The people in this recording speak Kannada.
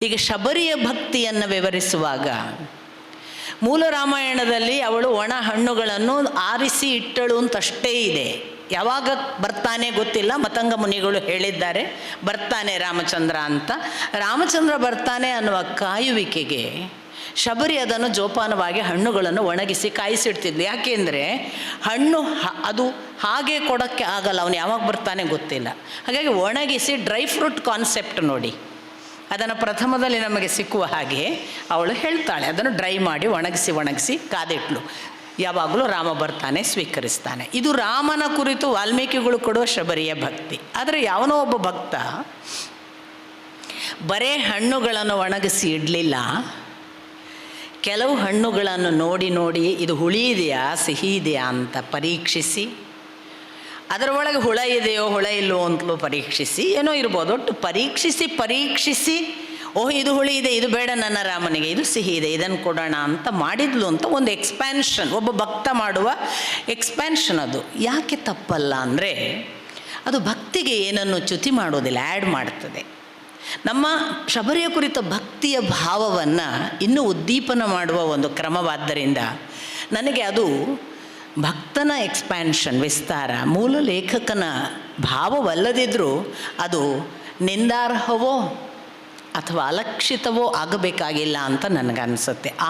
ಈಗ ಶಬರಿಯ ಭಕ್ತಿಯನ್ನು ವಿವರಿಸುವಾಗ ಮೂಲ ರಾಮಾಯಣದಲ್ಲಿ ಅವಳು ಒಣ ಹಣ್ಣುಗಳನ್ನು ಆರಿಸಿ ಇಟ್ಟಳು ಅಂತಷ್ಟೇ ಇದೆ. ಯಾವಾಗ ಬರ್ತಾನೆ ಗೊತ್ತಿಲ್ಲ, ಮತಂಗ ಮುನಿಗಳು ಹೇಳಿದ್ದಾರೆ ಬರ್ತಾನೆ ರಾಮಚಂದ್ರ ಅಂತ. ರಾಮಚಂದ್ರ ಬರ್ತಾನೆ ಅನ್ನುವ ಕಾಯುವಿಕೆಗೆ ಶಬರಿ ಅದನ್ನು ಜೋಪಾನವಾಗಿ ಹಣ್ಣುಗಳನ್ನು ಒಣಗಿಸಿ ಕಾಯಿಸಿಡ್ತಿದ್ಲು. ಯಾಕೆಂದರೆ ಹಣ್ಣು ಅದು ಹಾಗೆ ಕೊಡೋಕ್ಕೆ ಆಗಲ್ಲ, ಅವನು ಯಾವಾಗ ಬರ್ತಾನೆ ಗೊತ್ತಿಲ್ಲ. ಹಾಗಾಗಿ ಒಣಗಿಸಿ ಡ್ರೈ ಫ್ರೂಟ್ ಕಾನ್ಸೆಪ್ಟ್ ನೋಡಿ, ಅದನ್ನು ಪ್ರಥಮದಲ್ಲಿ ನಮಗೆ ಸಿಕ್ಕುವ ಹಾಗೆ ಅವಳು ಹೇಳ್ತಾಳೆ. ಅದನ್ನು ಡ್ರೈ ಮಾಡಿ ಒಣಗಿಸಿ ಕಾದಿಟ್ಲು. ಯಾವಾಗಲೂ ರಾಮ ಬರ್ತಾನೆ, ಸ್ವೀಕರಿಸ್ತಾನೆ. ಇದು ರಾಮನ ಕುರಿತು ವಾಲ್ಮೀಕಿಗಳು ಕೊಡುವ ಶಬರಿಯ ಭಕ್ತಿ. ಆದರೆ ಯಾವನೋ ಒಬ್ಬ ಭಕ್ತ ಬರೇ ಹಣ್ಣುಗಳನ್ನು ಒಣಗಿಸಿ ಇಡಲಿಲ್ಲ, ಕೆಲವು ಹಣ್ಣುಗಳನ್ನು ನೋಡಿ ಇದು ಹುಳಿ ಇದೆಯಾ ಸಿಹಿ ಇದೆಯಾ ಅಂತ ಪರೀಕ್ಷಿಸಿ, ಅದರ ಒಳಗೆ ಹುಳ ಇದೆಯೋ ಹುಳ ಇಲ್ಲವೋ ಅಂತಲೂ ಪರೀಕ್ಷಿಸಿ, ಏನೋ ಇರ್ಬೋದು, ಒಟ್ಟು ಪರೀಕ್ಷಿಸಿ ಓಹ್ ಇದು ಹುಳಿ ಇದೆ, ಇದು ಬೇಡ ನನ್ನ ರಾಮನಿಗೆ, ಇದು ಸಿಹಿ ಇದೆ, ಇದನ್ನು ಕೊಡೋಣ ಅಂತ ಮಾಡಿದ್ಲು ಅಂತ ಒಂದು ಎಕ್ಸ್ಪ್ಯಾನ್ಷನ್, ಒಬ್ಬ ಭಕ್ತ ಮಾಡುವ ಎಕ್ಸ್ಪ್ಯಾನ್ಷನ್. ಅದು ಯಾಕೆ ತಪ್ಪಲ್ಲ ಅಂದರೆ ಅದು ಭಕ್ತಿಗೆ ಏನನ್ನು ಚ್ಯುತಿ ಮಾಡೋದಿಲ್ಲ, ಆ್ಯಡ್ ಮಾಡ್ತದೆ. ನಮ್ಮ ಶಬರಿಯ ಕುರಿತ ಭಕ್ತಿಯ ಭಾವವನ್ನು ಇನ್ನೂ ಉದ್ದೀಪನ ಮಾಡುವ ಒಂದು ಕ್ರಮವಾದ್ದರಿಂದ ನನಗೆ ಅದು ಭಕ್ತನ ಎಕ್ಸ್ಪ್ಯಾನ್ಷನ್, ವಿಸ್ತಾರ, ಮೂಲ ಲೇಖಕನ ಭಾವವಲ್ಲದಿದ್ದರೂ ಅದು ನಿಂದಾರ್ಹವೋ ಅಥವಾ ಅಲಕ್ಷಿತವೋ ಆಗಬೇಕಾಗಿಲ್ಲ ಅಂತ ನನಗನ್ಸುತ್ತೆ.